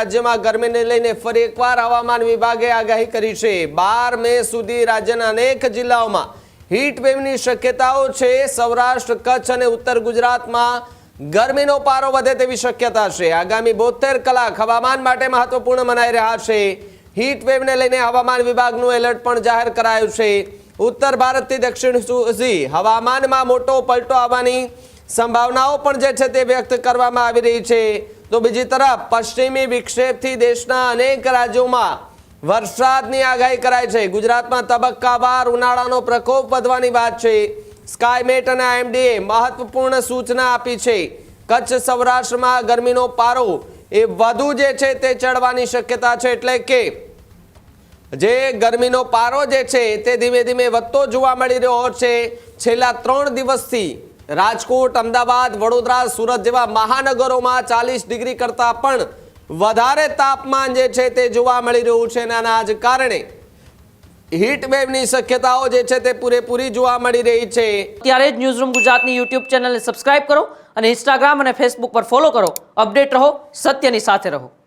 રાજ્યમાં ગરમીને લઈને ફરી એકવાર હવામાન વિભાગે આગાહી કરી છે। 12 મે સુધી રાજ્યના અનેક જિલ્લાઓમાં હીટ વેવની શક્યતાઓ છે। સૌરાષ્ટ્ર, કચ્છ અને ઉત્તર ગુજરાતમાં ગરમીનો પારો વધે તેવી શક્યતા છે। આગામી 72 કલાક હવામાન માટે મહત્વપૂર્ણ મનાઈ રહ્યા છે। હીટ વેવને લઈને હવામાન વિભાગનું એલર્ટ પણ જાહેર કરાયું છે। ઉત્તર ભારતથી દક્ષિણ સુધી હવામાનમાં મોટો પલટો આવવાની સંભાવનાઓ પણ જે છે તે વ્યક્ત કરવામાં આવી રહી છે। તો બીજી તરફ પશ્ચિમી વિક્ષેપથી દેશના અનેક રાજ્યોમાં વરસાદની આગાહી કરાઈ છે। ગુજરાતમાં તબક્કાવાર ઉનાળાનો પ્રકોપ વધવાની વાત છે। સ્કાયમેટ અને આઈએમડીએ મહત્વપૂર્ણ સૂચના આપી છે। કચ્છ સૌરાષ્ટ્રમાં ગરમીનો પારો એ વધુ જે છે તે ચડવાની શક્યતા છે, એટલે કે જે ગરમીનો પારો જે છે તે ધીમે ધીમે વધતો જોવા મળી રહ્યો છે। છેલ્લા 3 દિવસથી રાજકોટ, અમદાવાદ, વડોદરા, સુરત જેવા મહાનગરોમાં 40 ડિગ્રી કરતાં પણ વધારે તાપમાન જે છે તે જોવા મળી રહ્યું છે। આના જ કારણે હીટ વેવની શક્યતાઓ જે છે તે પૂરેપૂરી જોવા મળી રહી છે। ત્યારે જ ન્યૂઝરૂમ ગુજરાતની યુટ્યુબ ચેનલને સબસ્ક્રાઇબ કરો અને ઇન્સ્ટાગ્રામ અને ફેસબુક પર ફોલો કરો। અપડેટ રહો, સત્યની સાથે રહો।